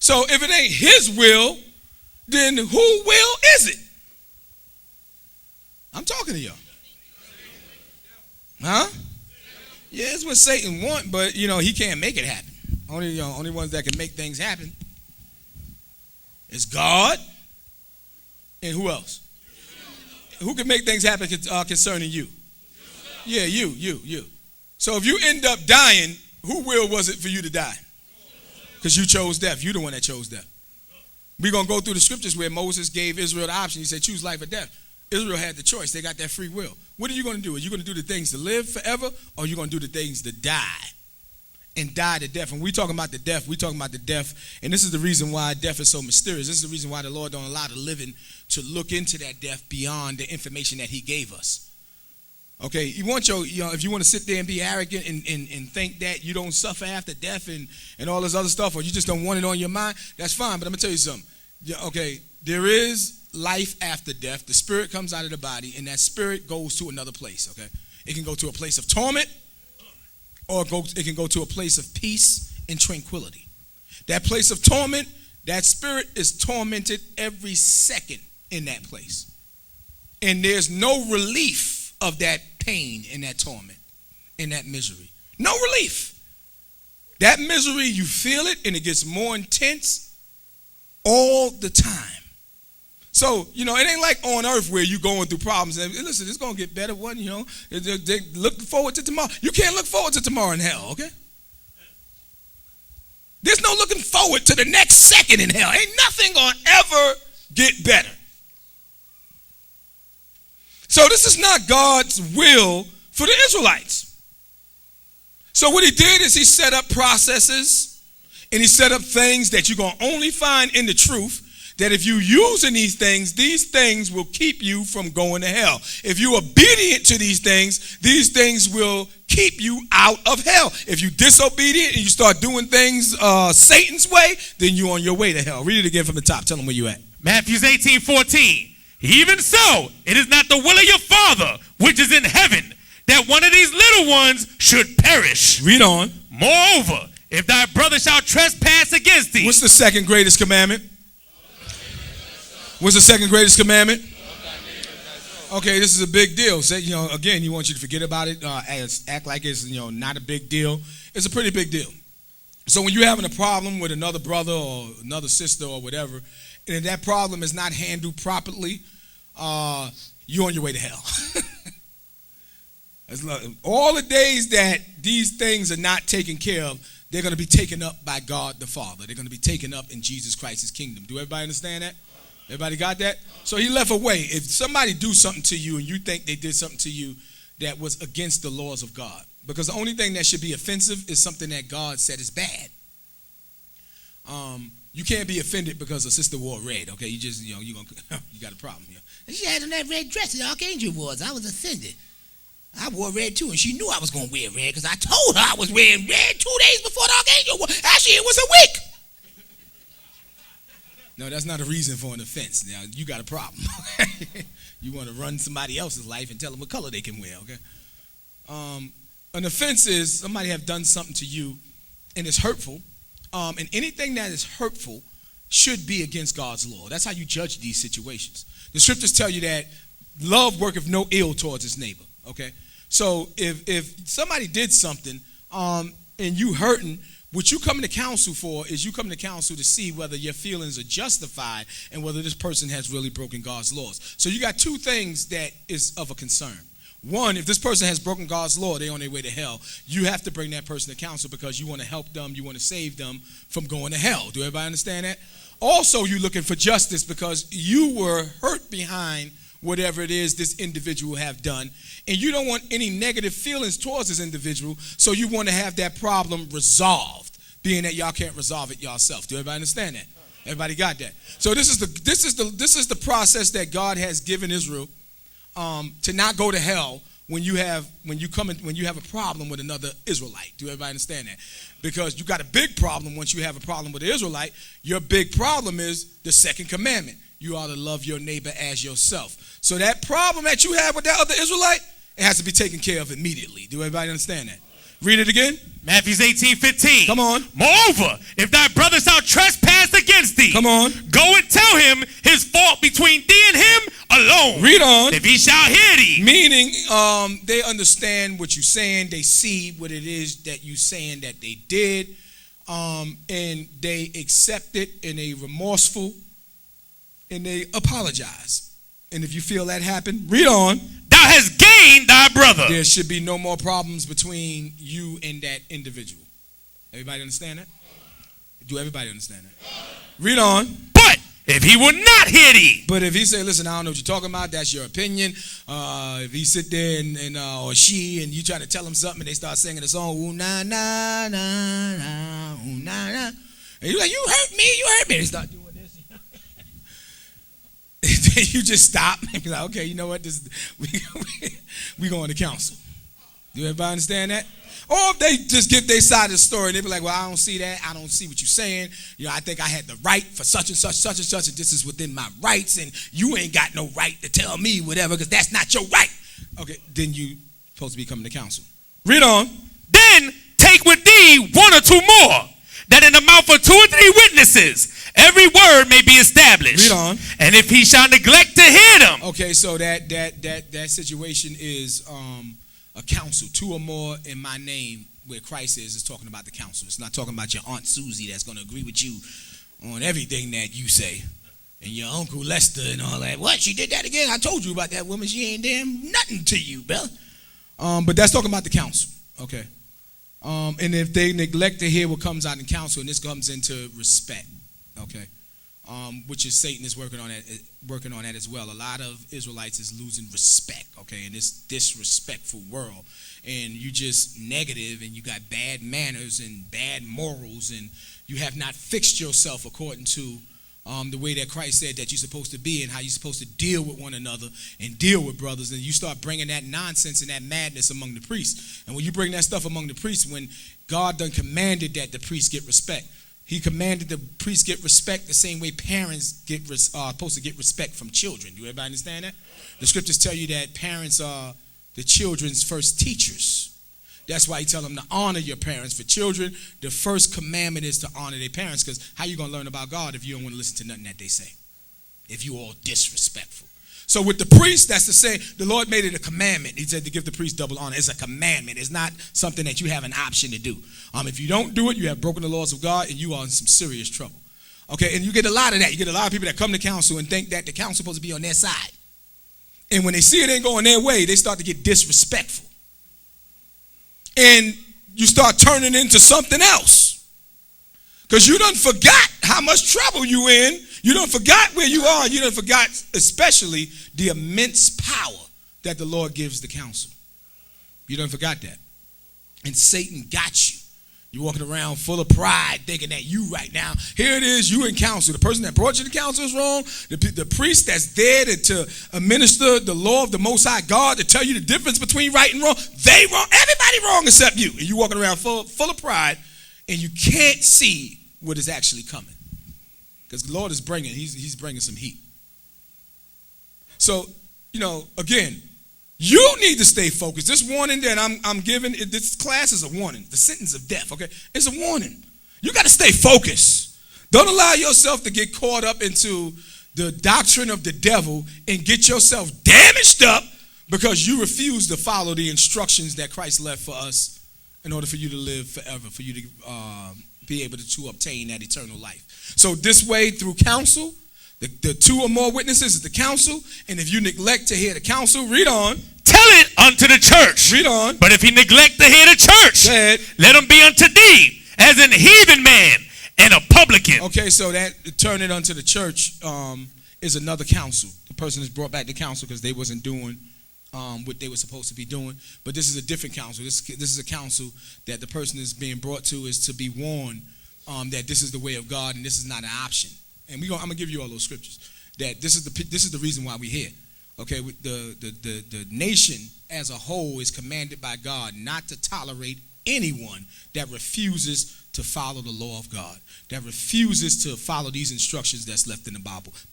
So if it ain't his will, then who will is it? I'm talking to y'all. Huh? Yeah, it's what Satan wants, but he can't make it happen. Only ones that can make things happen is God and who else? Who can make things happen concerning you? Yeah, you. So if you end up dying, who will was it for you to die? Because you chose death. You're the one that chose death. We're going to go through the scriptures where Moses gave Israel the option. He said, choose life or death. Israel had the choice. They got that free will. What are you going to do? Are you going to do the things to live forever, or are you going to do the things to die? And die to death. And we talking about the death, and this is the reason why death is so mysterious. This is the reason why the Lord don't allow the living to look into that death beyond the information that he gave us. Okay, you want if you want to sit there and be arrogant and think that you don't suffer after death and all this other stuff, or you just don't want it on your mind, that's fine. But I'm going to tell you something. Okay, there is life after death. The spirit comes out of the body, and that spirit goes to another place, okay? It can go to a place of torment, or it can go to a place of peace and tranquility. That place of torment, that spirit is tormented every second in that place. And there's no relief of that pain and that torment and that misery. No relief. That misery, you feel it, and it gets more intense all the time. So, it ain't like on earth where you're going through problems. And listen, it's going to get better. They look forward to tomorrow. You can't look forward to tomorrow in hell, okay? There's no looking forward to the next second in hell. Ain't nothing going to ever get better. So this is not God's will for the Israelites. So what he did is he set up processes, and he set up things that you're going to only find in the truth, that if you using these things will keep you from going to hell. If you're obedient to these things will keep you out of hell. If you're disobedient and you start doing things Satan's way, then you're on your way to hell. Read it again from the top. Tell them where you at. Matthew 18:14. Even so, it is not the will of your Father, which is in heaven, that one of these little ones should perish. Read on. Moreover, if thy brother shall trespass against thee. What's the second greatest commandment? What's the second greatest commandment? Okay, this is a big deal. Say, again, he wants you to forget about it, act like it's, not a big deal. It's a pretty big deal. So when you're having a problem with another brother or another sister or whatever, and if that problem is not handled properly, you're on your way to hell. All the days that these things are not taken care of, they're going to be taken up by God the Father. They're going to be taken up in Jesus Christ's kingdom. Do everybody understand that? Everybody got that? So he left a way. If somebody do something to you and you think they did something to you that was against the laws of God, because the only thing that should be offensive is something that God said is bad. You can't be offended because a sister wore red, okay? You just, you got a problem here. And she had on that red dress that Archangel Awards. I was offended. I wore red too, and she knew I was going to wear red because I told her I was wearing red 2 days before the Archangel Awards. Actually, it was a week. No, that's not a reason for an offense. Now, you got a problem. You want to run somebody else's life and tell them what color they can wear, okay? An offense is somebody have done something to you and it's hurtful. And anything that is hurtful should be against God's law. That's how you judge these situations. The scriptures tell you that love worketh no ill towards his neighbor, okay? So if somebody did something and you hurting, what you come to counsel for is you come to counsel to see whether your feelings are justified and whether this person has really broken God's laws. So you got two things that is of a concern. One, if this person has broken God's law, they're on their way to hell. You have to bring that person to counsel because you want to help them, you want to save them from going to hell. Do everybody understand that? Also, you're looking for justice because you were hurt behind whatever it is this individual have done, and you don't want any negative feelings towards this individual, so you want to have that problem resolved, being that y'all can't resolve it yourself. Do everybody understand that? Everybody got that? So this is the process that God has given Israel to not go to hell when you have a problem with another Israelite. Do everybody understand that? Because you got a big problem once you have a problem with the Israelite. Your big problem is the second commandment. You ought to love your neighbor as yourself. So that problem that you have with that other Israelite, it has to be taken care of immediately. Do everybody understand that? Read it again. Matthew 18:15. Come on. Moreover, if thy brother shall trespass against thee, Come on. go and tell him his fault between thee and him alone. Read on. If he shall hear thee. Meaning, they understand what you're saying. They see what it is that you're saying that they did. And they accept it in a remorseful, and they apologize. And if you feel that happen, read on. Thou hast gained thy brother. There should be no more problems between you and that individual. Everybody understand that? Do everybody understand that? Read on. But if he will not hear thee. But if he say, listen, I don't know what you're talking about, that's your opinion. If he sit there and or she, and you try to tell him something and they start singing a song, ooh, na, na, na, na, ooh, na, na. And you're like, you hurt me. They start doing this. Then you just stop and be like, okay, you know what? We going to counsel. Do everybody understand that? Or if they just get their side of the story and they be like, well, I don't see that. I don't see what you're saying. You know, I think I had the right for such and such, such and such, and this is within my rights, and you ain't got no right to tell me whatever because that's not your right. Okay, then you supposed to be coming to counsel. Read on. Then take with thee one or two more, that in the mouth of 2 or 3 witnesses every word may be established. Read on. And if he shall neglect to hear them. Okay, so that situation is a counsel. 2 or more in my name, where Christ is talking about the counsel. It's not talking about your Aunt Susie that's going to agree with you on everything that you say. And your Uncle Lester and all that. What? She did that again? I told you about that woman. She ain't damn nothing to you, brother. But that's talking about the counsel. Okay. And if they neglect to hear what comes out in counsel, and this comes into respect. Okay. Which is Satan is working on that as well. A lot of Israelites is losing respect, okay, in this disrespectful world. And you just negative, and you got bad manners and bad morals, and you have not fixed yourself according to the way that Christ said that you're supposed to be, and how you're supposed to deal with one another and deal with brothers. And you start bringing that nonsense and that madness among the priests. And when you bring that stuff among the priests, when God done commanded that the priests get respect, he commanded the priests get respect the same way parents are supposed to get respect from children. Do everybody understand that? The scriptures tell you that parents are the children's first teachers. That's why he tell them to honor your parents. For children, the first commandment is to honor their parents, because how you going to learn about God if you don't want to listen to nothing that they say? If you all disrespectful. So with the priest, that's to say, the Lord made it a commandment. He said to give the priest double honor. It's a commandment. It's not something that you have an option to do. If you don't do it, you have broken the laws of God, and you are in some serious trouble. Okay, and you get a lot of that. You get a lot of people that come to counsel and think that the counsel is supposed to be on their side. And when they see it ain't going their way, they start to get disrespectful. And you start turning into something else. Because you done forgot how much trouble you in. You done forgot where you are. You done forgot especially the immense power that the Lord gives the counsel. You done forgot that. And Satan got you. You're walking around full of pride thinking that you right now. Here it is, you in counsel. The person that brought you to counsel is wrong. The priest that's there to administer the law of the Most High God, to tell you the difference between right and wrong, they wrong. Everybody wrong except you. And you walking around full of pride, and you can't see what is actually coming. Because the Lord is bringing, he's bringing some heat. So, again, you need to stay focused. This warning that I'm giving, this class is a warning. The sentence of death, okay? It's a warning. You got to stay focused. Don't allow yourself to get caught up into the doctrine of the devil and get yourself damaged up because you refuse to follow the instructions that Christ left for us in order for you to live forever, for you to be able to obtain that eternal life. So this way, through counsel, the 2 or more witnesses is the counsel, and if you neglect to hear the counsel, read on. Tell it unto the church. Read on. But if he neglect to hear the church, let him be unto thee as an heathen man and a publican. Okay, so that turn it unto the church is another counsel. The person is brought back to counsel because they wasn't doing what they were supposed to be doing. But this is a different counsel. This is a counsel that the person is being brought to is to be warned that this is the way of God and this is not an option. And I'm gonna give you all those scriptures. That this is the reason why we're here. Okay, the nation as a whole is commanded by God not to tolerate anyone that refuses to follow the law of God, that refuses to follow these instructions that's left in the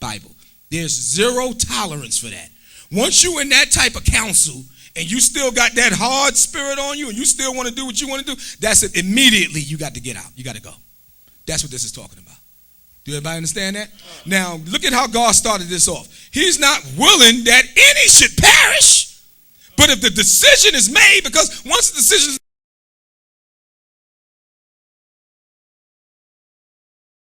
Bible. There's zero tolerance for that. Once you're in that type of counsel and you still got that hard spirit on you and you still want to do what you want to do, that's it. Immediately you got to get out. You got to go. That's what this is talking about. Do everybody understand that? Now, look at how God started this off. He's not willing that any should perish, but if the decision is made, because once the decision is